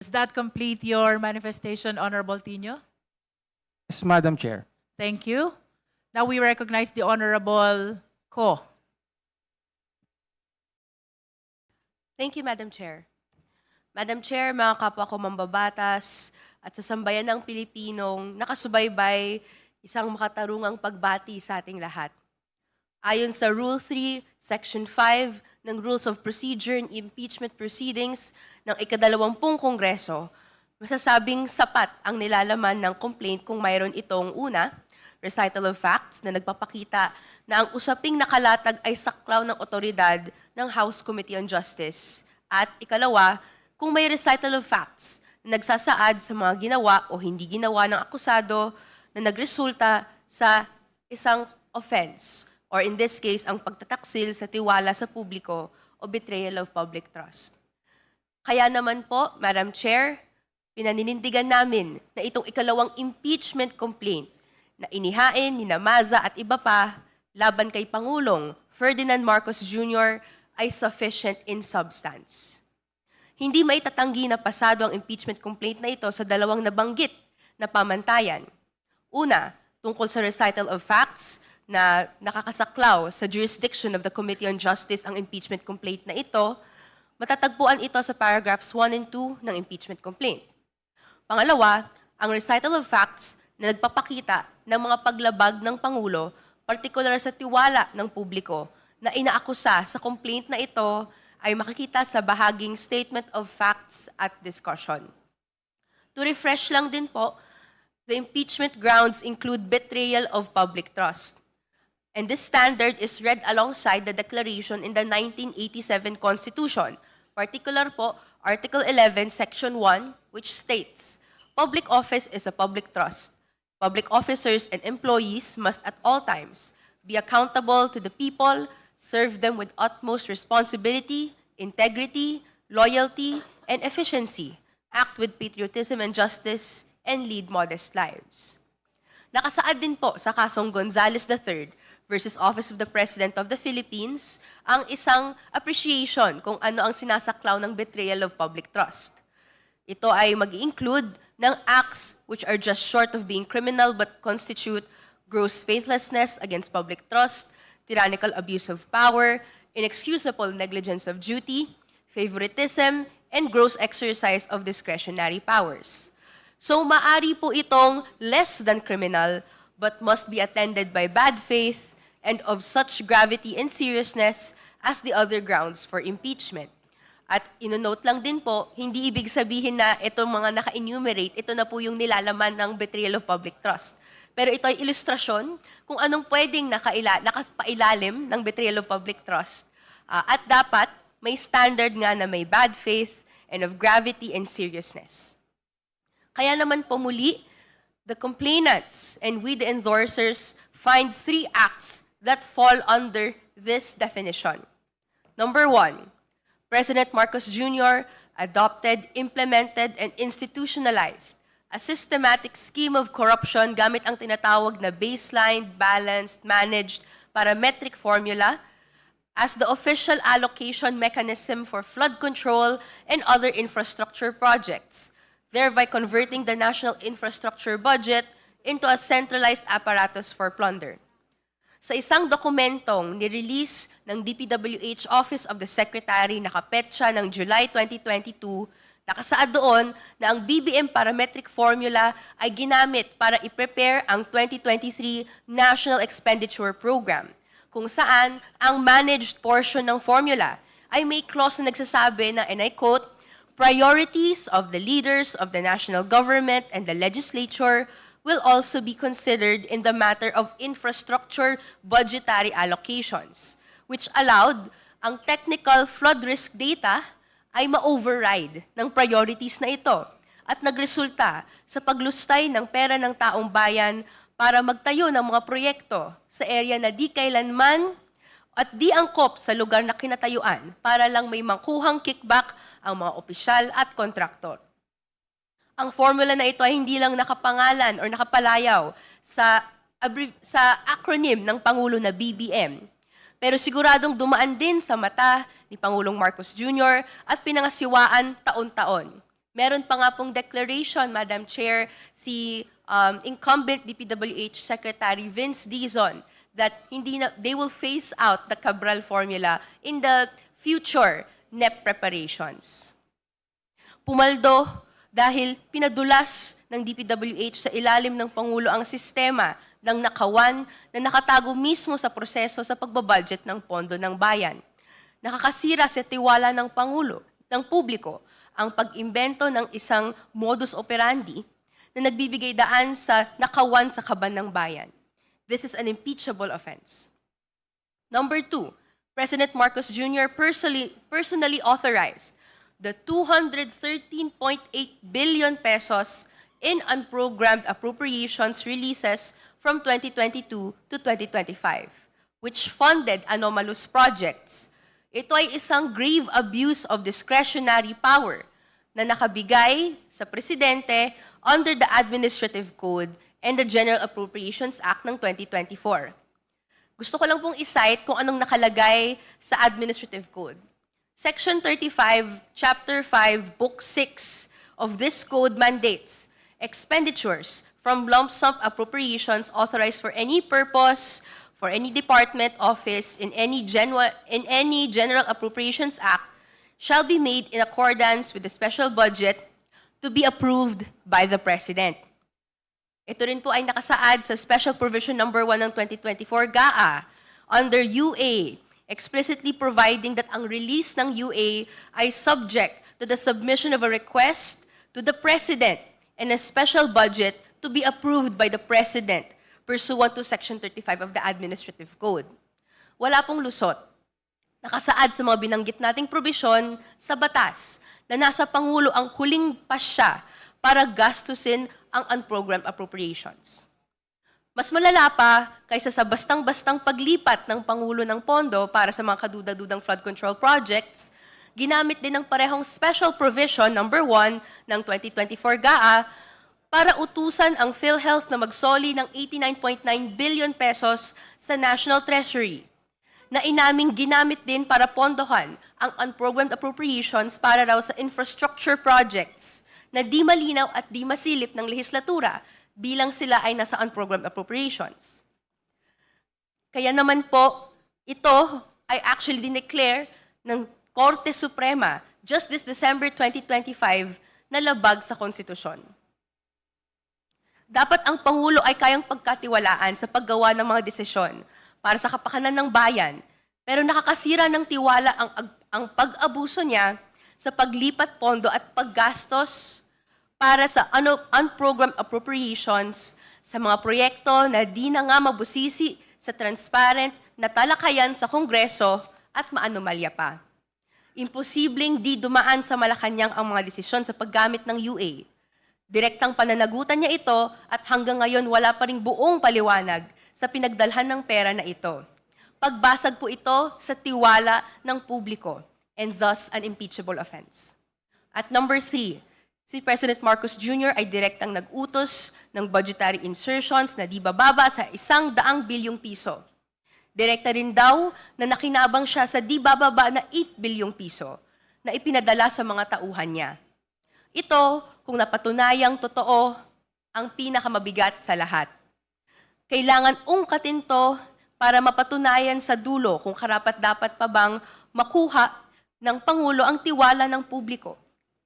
Does that complete your manifestation, Honorable Tino? Yes, Madam Chair. Thank you. Now we recognize the Honorable Ko. Thank you, Madam Chair. Madam Chair, mga kapwa ko mambabatas at sa sambayan ng Pilipinong nakasubaybay, isang makatarungang pagbati sa ating lahat. Ayon sa Rule 3, Section 5 ng Rules of Procedure and Impeachment Proceedings ng ika-20 Kongreso, masasabing sapat ang nilalaman ng complaint kung mayroon itong una, recital of facts na nagpapakita na ang usaping nakalatag ay saklaw ng otoridad ng House Committee on Justice. At ikalawa, kung may recital of facts na nagsasaad sa mga ginawa o hindi ginawa ng akusado na nagresulta sa isang offense, or in this case, ang pagtataksil sa tiwala sa publiko o betrayal of public trust. Kaya naman po, Madam Chair, pinaninindigan namin na itong ikalawang impeachment complaint na inihain ni Maza at iba pa laban kay Pangulong Ferdinand Marcos Jr. ay sufficient in substance. Hindi maitatanggi na pasado ang impeachment complaint na ito sa dalawang nabanggit na pamantayan. Una, tungkol sa recital of facts na nakakasaklaw sa jurisdiction of the Committee on Justice ang impeachment complaint na ito, matatagpuan ito sa paragraphs 1 and 2 ng impeachment complaint. Pangalawa, ang recital of facts na nagpapakita ng mga paglabag ng Pangulo, partikular sa tiwala ng publiko na inaakusa sa complaint na ito ay makikita sa bahaging Statement of Facts at Discussion. To refresh lang din po, the impeachment grounds include betrayal of public trust. And this standard is read alongside the declaration in the 1987 Constitution, particular po, Article 11, Section 1, which states, "Public office is a public trust. Public officers and employees must at all times be accountable to the people, serve them with utmost responsibility, integrity, loyalty, and efficiency, act with patriotism and justice, and lead modest lives." Nakasaad din po sa kasong Gonzales III versus Office of the President of the Philippines ang isang appreciation kung ano ang sinasaklaw ng betrayal of public trust. Ito ay mag-include ng acts which are just short of being criminal but constitute gross faithlessness against public trust, tyrannical abuse of power, inexcusable negligence of duty, favoritism, and gross exercise of discretionary powers. So maari po itong less than criminal but must be attended by bad faith and of such gravity and seriousness as the other grounds for impeachment. At inonote lang din po, hindi ibig sabihin na itong mga naka-enumerate, ito na po yung nilalaman ng betrayal of public trust. Pero ito ay ilustrasyon kung anong pwedeng nakapailalim ng betrayal of public trust. At dapat may standard nga na may bad faith and of gravity and seriousness. Kaya naman po muli, the complainants and we the endorsers find 3 acts that fall under this definition. Number 1, President Marcos Jr. adopted, implemented, and institutionalized a systematic scheme of corruption gamit ang tinatawag na baseline, balanced, managed, parametric formula as the official allocation mechanism for flood control and other infrastructure projects, thereby converting the national infrastructure budget into a centralized apparatus for plunder. Sa isang dokumentong nirelease ng DPWH Office of the Secretary na kapetsa ng July 2022, nakasaad doon na ang BBM parametric formula ay ginamit para i-prepare ang 2023 National Expenditure Program, kung saan ang managed portion ng formula ay may clause na nagsasabi na, and I quote, "Priorities of the leaders of the national government and the legislature will also be considered in the matter of infrastructure budgetary allocations," which allowed ang technical flood risk data ay ma-override ng priorities na ito at nagresulta sa paglustay ng pera ng taong bayan para magtayo ng mga proyekto sa area na di kailanman at di angkop sa lugar na kinatayuan para lang may mangkuhang kickback ang mga opisyal at kontraktor. Ang formula na ito ay hindi lang nakapangalan or nakapalayaw sa acronym ng Pangulo na BBM, pero siguradong dumaan din sa mata ni Pangulong Marcos Jr. at pinangasiwaan taon-taon. Meron pa nga pong declaration, Madam Chair, si incumbent DPWH Secretary Vince Dizon that they will phase out the Cabral formula in the future NEP preparations. Pumaldo dahil pinadulas ng DPWH sa ilalim ng Pangulo ang sistema ng nakawan na nakatago mismo sa proseso sa pagbabudget ng pondo ng bayan. Nakakasira sa tiwala ng Pangulo, ng publiko, ang pag-imbento ng isang modus operandi na nagbibigay daan sa nakawan sa kaban ng bayan. This is an impeachable offense. Number 2, President Marcos Jr. personally authorized the 213.8 billion pesos in unprogrammed appropriations releases from 2022 to 2025, which funded anomalous projects. Ito ay isang grave abuse of discretionary power na nakabigay sa Presidente under the Administrative Code and the General Appropriations Act ng 2024. Gusto ko lang pong i-cite kung anong nakalagay sa Administrative Code. Section 35, Chapter 5, Book 6 of this code mandates expenditures from lump sum appropriations authorized for any purpose, for any department, office, in any General Appropriations Act shall be made in accordance with the special budget to be approved by the President. Ito rin po ay nakasaad sa Special Provision Number 1 ng 2024 GAA under UA, explicitly providing that ang release ng UA ay subject to the submission of a request to the President and a special budget to be approved by the President pursuant to Section 35 of the Administrative Code. Wala pong lusot. Nakasaad sa mga binanggit nating probisyon sa batas na nasa Pangulo ang huling pasya para gastusin ang unprogrammed appropriations. Mas malala pa kaysa sa bastang-bastang paglipat ng Pangulo ng pondo para sa mga kaduda-dudang flood control projects, ginamit din ng parehong Special Provision Number 1 ng 2024 GAA para utusan ang PhilHealth na magsoli ng 89.9 billion pesos sa National Treasury, na inaming ginamit din para pondohan ang unprogrammed appropriations para raw sa infrastructure projects na di malinaw at di masilip ng lehislatura bilang sila ay nasa unprogrammed appropriations. Kaya naman po, ito ay actually dineclare ng Korte Suprema just this December 2025 na labag sa konstitusyon. Dapat ang Pangulo ay kayang pagkatiwalaan sa paggawa ng mga desisyon para sa kapakanan ng bayan, pero nakakasira ng tiwala ang pag-abuso niya sa paglipat pondo at paggastos para sa unprogrammed appropriations sa mga proyekto na di na nga mabusisi sa transparent na talakayan sa Kongreso at maanomalya pa. Imposibleng di dumaan sa Malacanang ang mga desisyon sa paggamit ng UA. Direktang pananagutan niya ito at hanggang ngayon wala pa ring buong paliwanag sa pinagdalhan ng pera na ito. Pagbasag po ito sa tiwala ng publiko and thus an impeachable offense. At number 3, si President Marcos Jr. ay direktang nag-utos ng budgetary insertions na di bababa sa 100 bilyong piso. Direkta rin daw na nakinabang siya sa di bababa na 8 bilyong piso na ipinadala sa mga tauhan niya. Ito, kung napatunayang totoo, ang pinakamabigat sa lahat. Kailangan ungkatin to para mapatunayan sa dulo kung karapat-dapat pa bang makuha ng Pangulo ang tiwala ng publiko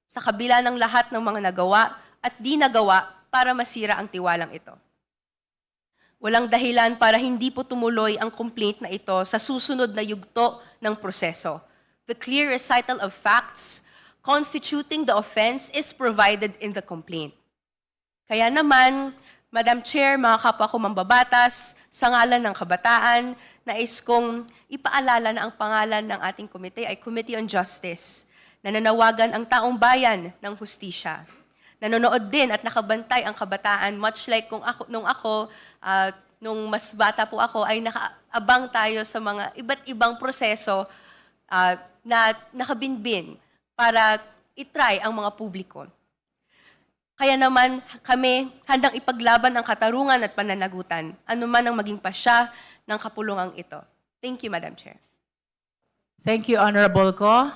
sa kabila ng lahat ng mga nagawa at di nagawa para masira ang tiwalang ito. Walang dahilan para hindi po tumuloy ang complaint na ito sa susunod na yugto ng proseso. The clear recital of facts constituting the offense is provided in the complaint. Kaya naman, Madam Chair, mga kapwa ko mambabatas, sa ngalan ng kabataan, nais kong ipaalala na ang pangalan ng ating komite ay Committee on Justice, na nanawagan ang taong bayan ng hustisya. Nanonood din at nakabantay ang kabataan, much like nung mas bata po ako, ay nakaabang tayo sa mga iba't ibang proseso na nakabinbin para itry ang mga publiko. Kaya naman kami handang ipaglaban ang katarungan at pananagutan, anuman ang maging pasya ng kapulungang ito. Thank you, Madam Chair. Thank you, Honorable Ko.